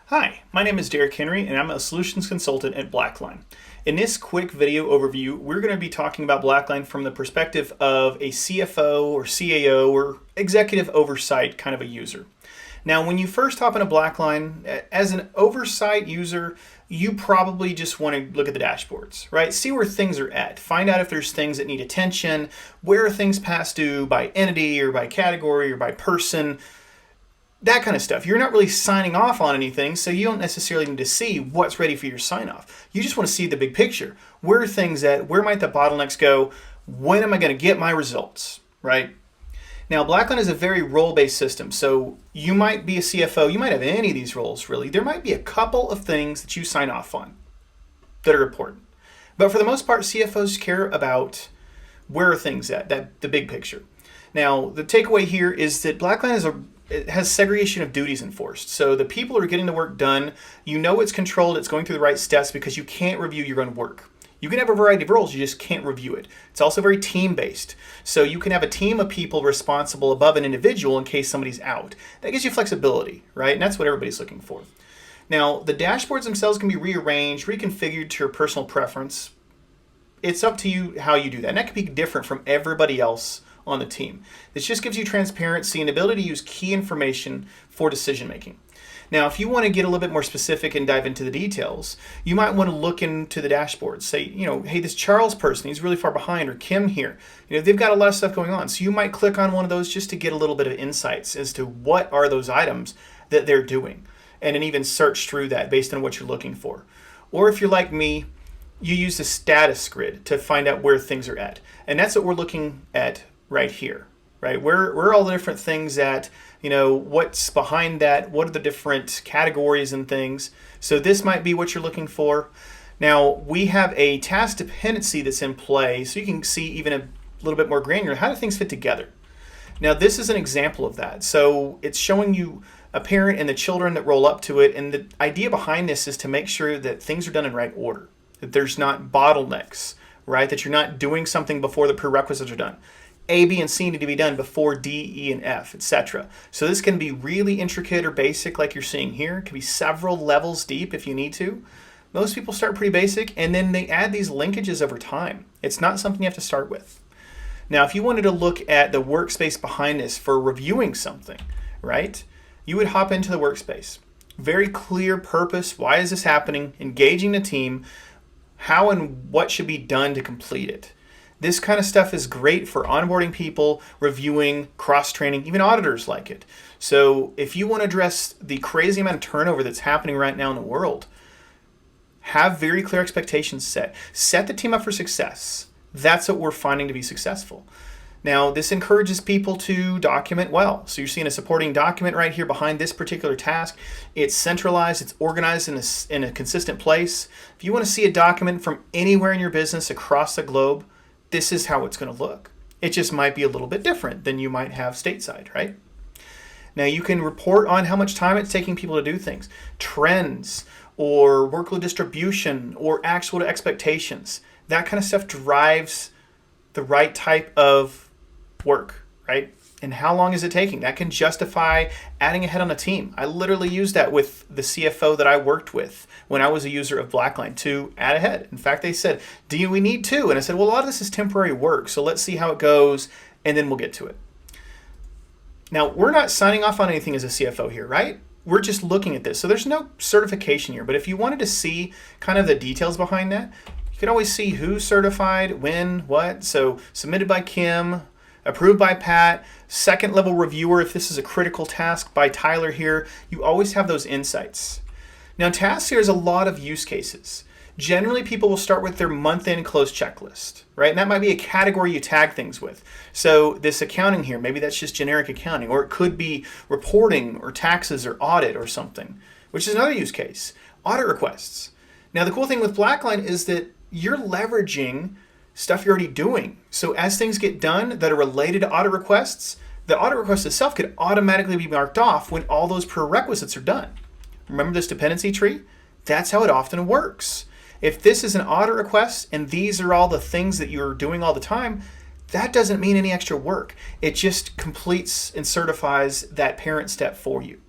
Hi, my name is Derek Henry and I'm a solutions consultant at BlackLine. In this quick video overview, we're going to be talking about BlackLine from the perspective of a CFO or CAO or executive oversight kind of a user. Now, when you first hop into BlackLine, as an oversight user, you probably just want to look at the dashboards, right? See where things are at. Find out if there's things that need attention, where are things past due by entity or by category or by person, that kind of stuff. You're not really signing off on anything, so you don't necessarily need to see what's ready for your sign off. You just want to see the big picture. Where are things at? Where might the bottlenecks go? When am I going to get my results, right? Now, BlackLine is a very role-based system, so you might be a CFO, you might have any of these roles really. There might be a couple of things that you sign off on that are important. But for the most part, CFOs care about where are things at, the big picture. Now, the takeaway here is that BlackLine it has segregation of duties enforced. So the people who are getting the work done, you know it's controlled, it's going through the right steps because you can't review your own work. You can have a variety of roles, you just can't review it. It's also very team-based. So you can have a team of people responsible above an individual in case somebody's out. That gives you flexibility, right? And that's what everybody's looking for. Now, the dashboards themselves can be rearranged, reconfigured to your personal preference. It's up to you how you do that. And that can be different from everybody else on the team. This just gives you transparency and ability to use key information for decision making. Now, if you want to get a little bit more specific and dive into the details, you might want to look into the dashboard. Say, hey, this Charles person, he's really far behind, or Kim here. They've got a lot of stuff going on. So you might click on one of those just to get a little bit of insights as to what are those items that they're doing, and then even search through that based on what you're looking for. Or if you're like me, you use the status grid to find out where things are at. And that's what we're looking at right here, right? Where are all the different things at, what's behind that, what are the different categories and things. So this might be what you're looking for. Now, we have a task dependency that's in play, so you can see even a little bit more granular, how do things fit together? Now, this is an example of that. So it's showing you a parent and the children that roll up to it, and the idea behind this is to make sure that things are done in right order, that there's not bottlenecks, right? That you're not doing something before the prerequisites are done. A, B, and C need to be done before D, E, and F, etc. So this can be really intricate or basic like you're seeing here. It can be several levels deep if you need to. Most people start pretty basic, and then they add these linkages over time. It's not something you have to start with. Now, if you wanted to look at the workspace behind this for reviewing something, right, you would hop into the workspace. Very clear purpose. Why is this happening? Engaging the team. How and what should be done to complete it. This kind of stuff is great for onboarding people, reviewing, cross-training, even auditors like it. So if you want to address the crazy amount of turnover that's happening right now in the world, have very clear expectations set. Set the team up for success. That's what we're finding to be successful. Now, this encourages people to document well. So you're seeing a supporting document right here behind this particular task. It's centralized, it's organized in a consistent place. If you want to see a document from anywhere in your business across the globe, this is how it's going to look. It just might be a little bit different than you might have stateside, right? Now you can report on how much time it's taking people to do things, trends, or workload distribution, or actual expectations. That kind of stuff drives the right type of work, right? And how long is it taking? That can justify adding a head on a team. I literally used that with the CFO that I worked with when I was a user of BlackLine to add a head. In fact, they said, we need two? And I said, well, a lot of this is temporary work, so let's see how it goes, and then we'll get to it. Now, we're not signing off on anything as a CFO here, right? We're just looking at this. So there's no certification here, but if you wanted to see kind of the details behind that, you could always see who's certified, when, what. So submitted by Kim, approved by Pat, second level reviewer if this is a critical task by Tyler here. You always have those insights. Now, tasks here is a lot of use cases. Generally, people will start with their month-end close checklist, right? And that might be a category you tag things with. So this accounting here, maybe that's just generic accounting, or it could be reporting or taxes or audit or something, which is another use case. Audit requests. Now, the cool thing with BlackLine is that you're leveraging stuff you're already doing. So as things get done that are related to audit requests, the audit request itself could automatically be marked off when all those prerequisites are done. Remember this dependency tree? That's how it often works. If this is an audit request and these are all the things that you're doing all the time, that doesn't mean any extra work. It just completes and certifies that parent step for you.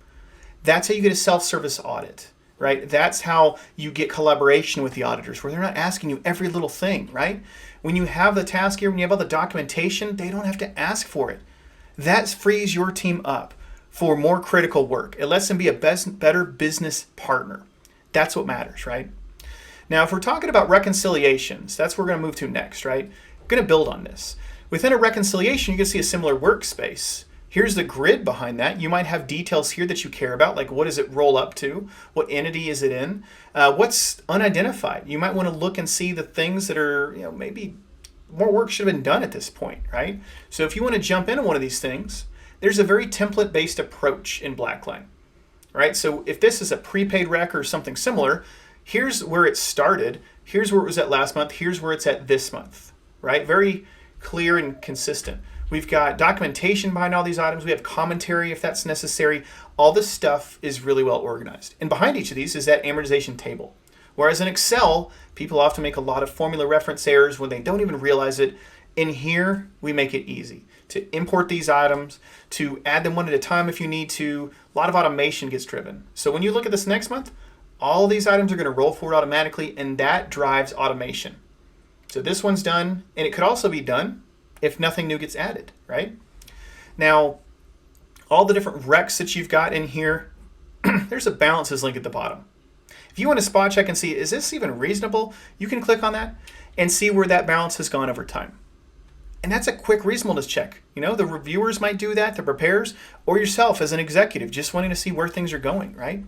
That's how you get a self-service audit, right? That's how you get collaboration with the auditors, where they're not asking you every little thing, right? When you have the task here, when you have all the documentation, they don't have to ask for it. That frees your team up for more critical work. It lets them be a better business partner. That's what matters, right? Now, if we're talking about reconciliations, that's what we're going to move to next, right? We're going to build on this. Within a reconciliation, you can see a similar workspace. Here's the grid behind that. You might have details here that you care about, like what does it roll up to? What entity is it in? What's unidentified? You might want to look and see the things that are, maybe more work should have been done at this point, right? So if you want to jump into one of these things, there's a very template-based approach in BlackLine, right? So if this is a prepaid rec or something similar, here's where it started, here's where it was at last month, here's where it's at this month, right? Very clear and consistent. We've got documentation behind all these items. We have commentary if that's necessary. All this stuff is really well organized. And behind each of these is that amortization table. Whereas in Excel, people often make a lot of formula reference errors when they don't even realize it. In here, we make it easy to import these items, to add them one at a time if you need to. A lot of automation gets driven. So when you look at this next month, all these items are going to roll forward automatically, and that drives automation. So this one's done, and it could also be done if nothing new gets added, right? Now, all the different recs that you've got in here, there's a balances link at the bottom. If you want to spot check and see, is this even reasonable? You can click on that and see where that balance has gone over time. And that's a quick reasonableness check. The reviewers might do that, the preparers, or yourself as an executive, just wanting to see where things are going, right?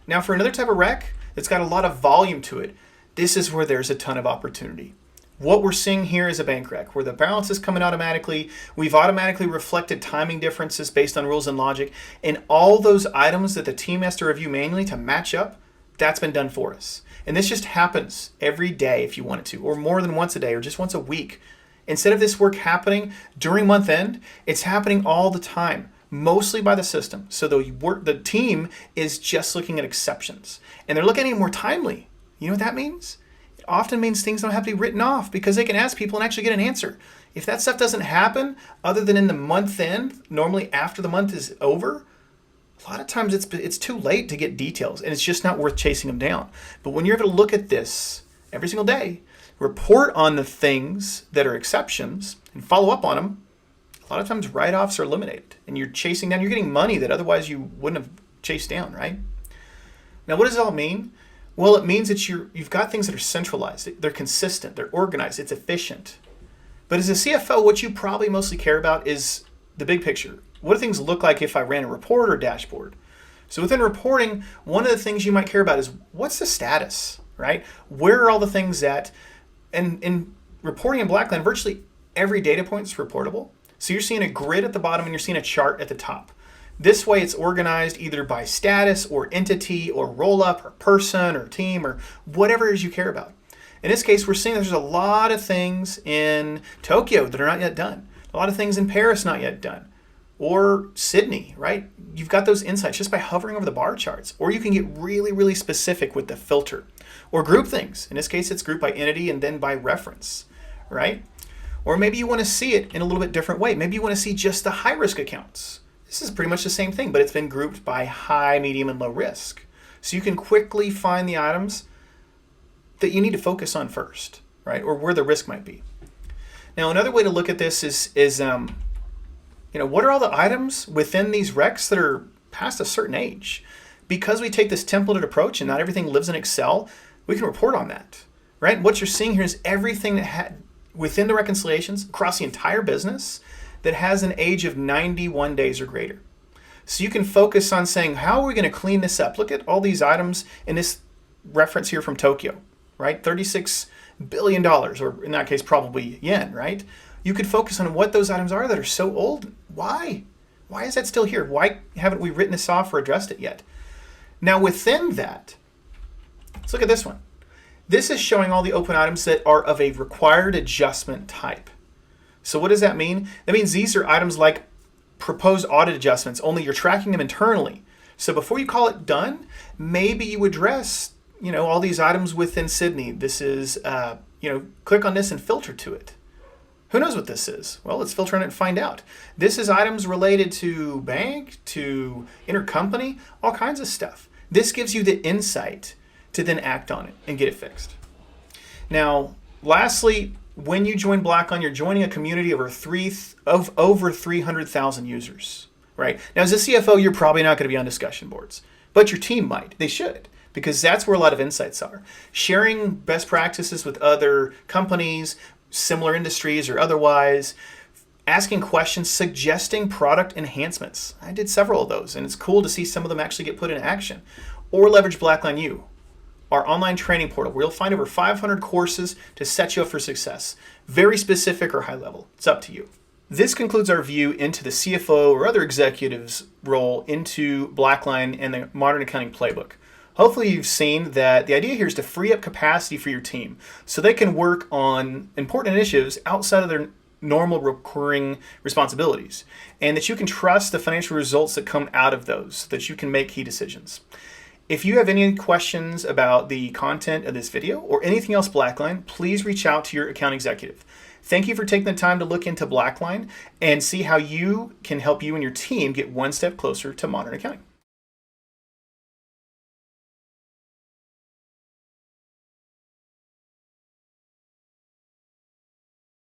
Now, for another type of rec that's got a lot of volume to it, this is where there's a ton of opportunity. What we're seeing here is a bank rec where the balance is coming automatically. We've automatically reflected timing differences based on rules and logic, and all those items that the team has to review manually to match up, that's been done for us. And this just happens every day if you want it to, or more than once a day, or just once a week. Instead of this work happening during month end, it's happening all the time, mostly by the system. So the team is just looking at exceptions, and they're looking at it more timely. You know what that means? It often means things don't have to be written off because they can ask people and actually get an answer. If that stuff doesn't happen other than in the month end, normally after the month is over, a lot of times it's too late to get details, and it's just not worth chasing them down. But when you're able to look at this every single day, report on the things that are exceptions, and follow up on them, a lot of times write-offs are eliminated, and you're getting money that otherwise you wouldn't have chased down, right? Now, what does it all mean? Well, it means that you've got things that are centralized, they're consistent, they're organized, it's efficient. But as a CFO, what you probably mostly care about is the big picture. What do things look like if I ran a report or dashboard? So within reporting, one of the things you might care about is what's the status, right? Where are all the things that, and in reporting in BlackLine, virtually every data point is reportable. So you're seeing a grid at the bottom and you're seeing a chart at the top. This way it's organized either by status or entity or roll-up or person or team or whatever it is you care about. In this case, we're seeing there's a lot of things in Tokyo that are not yet done. A lot of things in Paris not yet done. Or Sydney, right? You've got those insights just by hovering over the bar charts. Or you can get really, really specific with the filter. Or group things. In this case, it's grouped by entity and then by reference, right? Or maybe you want to see it in a little bit different way. Maybe you want to see just the high-risk accounts. This is pretty much the same thing, but it's been grouped by high, medium, and low risk. So you can quickly find the items that you need to focus on first, right? Or where the risk might be. Now, another way to look at this is what are all the items within these recs that are past a certain age? Because we take this templated approach and not everything lives in Excel, we can report on that, right? What you're seeing here is everything that had within the reconciliations across the entire business that has an age of 91 days or greater. So you can focus on saying, how are we going to clean this up? Look at all these items in this reference here from Tokyo, right? $36 billion, or in that case, probably yen, right? You could focus on what those items are that are so old. Why? Why is that still here? Why haven't we written this off or addressed it yet? Now within that, let's look at this one. This is showing all the open items that are of a required adjustment type. So what does that mean? That means these are items like proposed audit adjustments, only you're tracking them internally. So before you call it done, maybe you address, all these items within Sydney. This is, click on this and filter to it. Who knows what this is? Well, let's filter on it and find out. This is items related to bank, to intercompany, all kinds of stuff. This gives you the insight to then act on it and get it fixed. Now, lastly, when you join BlackLine, you're joining a community of over 300,000 users, right? Now, as a CFO, you're probably not going to be on discussion boards, but your team might. They should, because that's where a lot of insights are. Sharing best practices with other companies, similar industries or otherwise, asking questions, suggesting product enhancements. I did several of those, and it's cool to see some of them actually get put into action. Or leverage BlackLine U, our online training portal, where you'll find over 500 courses to set you up for success. Very specific or high level. It's up to you. This concludes our view into the CFO or other executives' role into BlackLine and the Modern Accounting Playbook. Hopefully you've seen that the idea here is to free up capacity for your team so they can work on important initiatives outside of their normal recurring responsibilities, and that you can trust the financial results that come out of those so that you can make key decisions. If you have any questions about the content of this video or anything else BlackLine, please reach out to your account executive. Thank you for taking the time to look into BlackLine and see how you can help you and your team get one step closer to modern accounting.